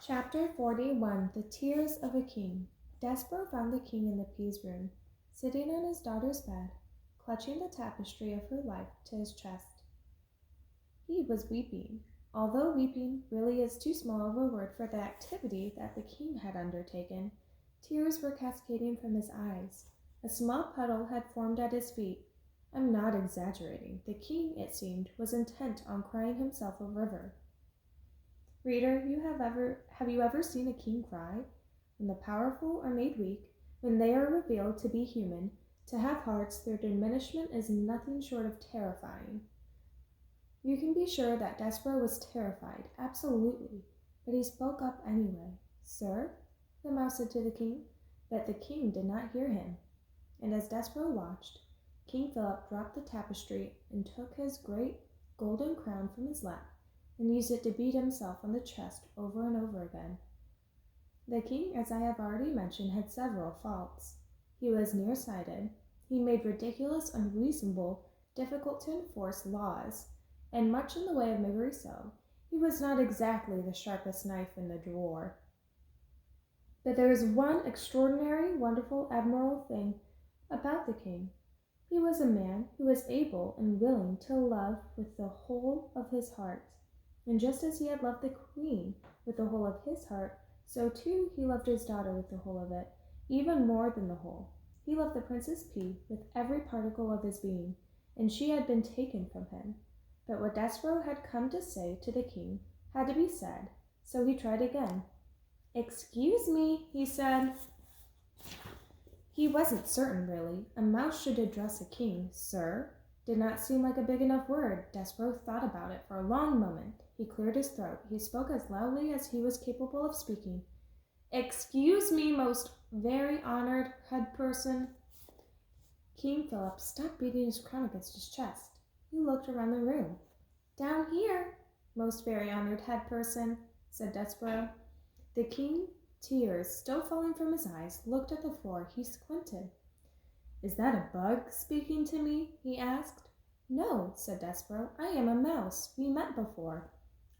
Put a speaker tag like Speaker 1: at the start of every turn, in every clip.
Speaker 1: Chapter 41 The Tears of a King. Desperaux found the king in the peas room, sitting on his daughter's bed, clutching the tapestry of her life to his chest. He was weeping, although weeping really is too small of a word for the activity that the king had undertaken. Tears were cascading from his eyes. A small puddle had formed at his feet. I'm not exaggerating. The king, it seemed, was intent on crying himself a river. Reader, have you ever seen a king cry? When the powerful are made weak, when they are revealed to be human, to have hearts, their diminishment is nothing short of terrifying. You can be sure that Desperaux was terrified, absolutely, but he spoke up anyway. Sir, the mouse said to the king, but the king did not hear him. And as Desperaux watched, King Philip dropped the tapestry and took his great golden crown from his lap and used it to beat himself on the chest over and over again. The king, as I have already mentioned, had several faults. He was nearsighted. He made ridiculous, unreasonable, difficult to enforce laws, and much in the way of misery so. He was not exactly the sharpest knife in the drawer. But there is one extraordinary, wonderful, admirable thing about the king. He was a man who was able and willing to love with the whole of his heart. And just as he had loved the queen with the whole of his heart, so too he loved his daughter with the whole of it, even more than the whole. He loved the Princess P with every particle of his being, and she had been taken from him. But what Desperaux had come to say to the king had to be said, so he tried again. "Excuse me," he said. He wasn't certain, really. A mouse should address a king. Sir did not seem like a big enough word. Desperaux thought about it for a long moment. He cleared his throat. He spoke as loudly as he was capable of speaking. "Excuse me, most very honored head person." King Philip stopped beating his crown against his chest. He looked around the room. "Down here, most very honored head person," said Desperaux. The king, tears still falling from his eyes, looked at the floor. He squinted. "Is that a bug speaking to me?" he asked. "No," said Desperaux. "I am a mouse. We met before."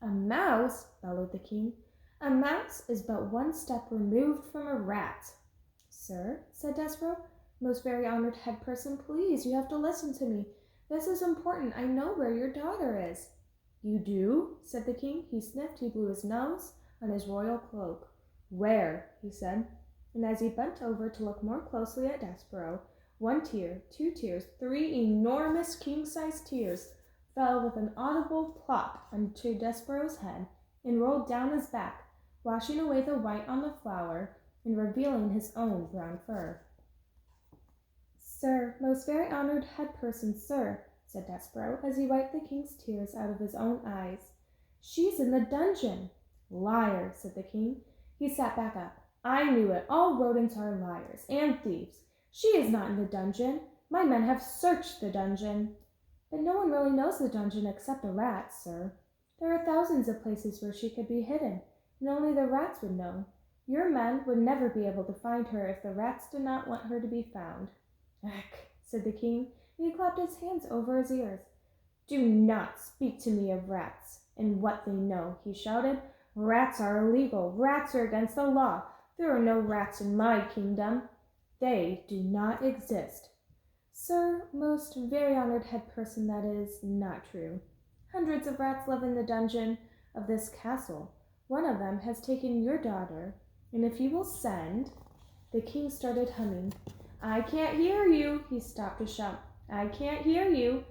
Speaker 1: "A mouse?" bellowed the king. "A mouse is but one step removed from a rat." "Sir," said Desperaux, "most very honored head person, please, you have to listen to me. This is important. I know where your daughter is." "You do?" said the king. He sniffed. He blew his nose on his royal cloak. "Where?" he said. And as he bent over to look more closely at Desperaux, 1 tear, 2 tears, 3 enormous king-sized tears fell with an audible plop onto Desperaux's head and rolled down his back, washing away the white on the flour and revealing his own brown fur. "Sir, most very honored head person, sir," said Desperaux, as he wiped the king's tears out of his own eyes. "She's in the dungeon." "Liar," said the king. He sat back up. "I knew it. All rodents are liars and thieves. She is not in the dungeon. My men have searched the dungeon." "But no one really knows the dungeon except the rats, sir. There are thousands of places where she could be hidden, and only the rats would know. Your men would never be able to find her if the rats did not want her to be found." "Ach," said the king, and he clapped his hands over his ears. "Do not speak to me of rats and what they know," he shouted. "Rats are illegal. Rats are against the law. There are no rats in my kingdom. They do not exist." "Sir, most very honored head person, that is not true. Hundreds of rats live in the dungeon of this castle. One of them has taken your daughter, and if you will send—" The king started humming. "I can't hear you," he stopped to shout. "I can't hear you.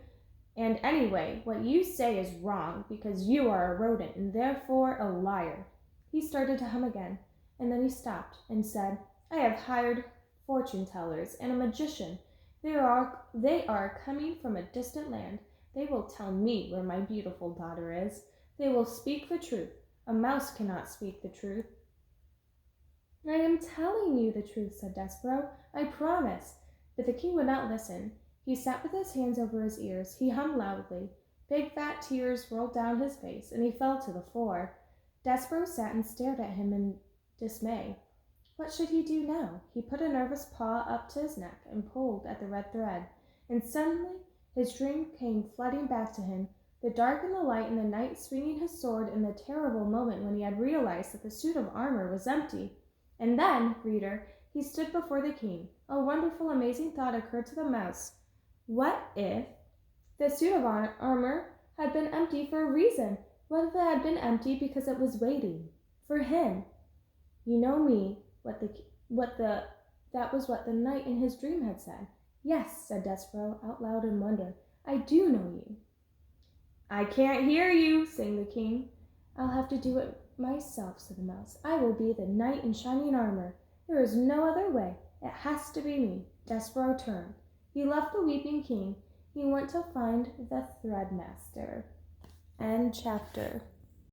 Speaker 1: And anyway, what you say is wrong, because you are a rodent and therefore a liar." He started to hum again, and then he stopped and said, "I have hired fortune tellers and a magician. They are coming from a distant land. They will tell me where my beautiful daughter is. They will speak the truth. A mouse cannot speak the truth." "I am telling you the truth," said Desperaux. "I promise." But the king would not listen. He sat with his hands over his ears. He hummed loudly. Big fat tears rolled down his face, and he fell to the floor. Desperaux sat and stared at him in dismay. What should he do now? He put a nervous paw up to his neck and pulled at the red thread, and suddenly his dream came flooding back to him. the dark and the light, and the knight swinging his sword in the terrible moment when he had realized that the suit of armor was empty. And then, reader, he stood before the king. A wonderful, amazing thought occurred to the mouse. What if the suit of armor had been empty for a reason? What if it had been empty because it was waiting for him? You know me, that was what the knight in his dream had said. Yes, said Desperaux out loud in wonder. I do know you. I can't hear you, sang the king. I'll have to do it myself, said the mouse. I will be the knight in shining armor. There is no other way. It has to be me. Desperaux turned. He left the weeping king. He went to find the threadmaster. End chapter.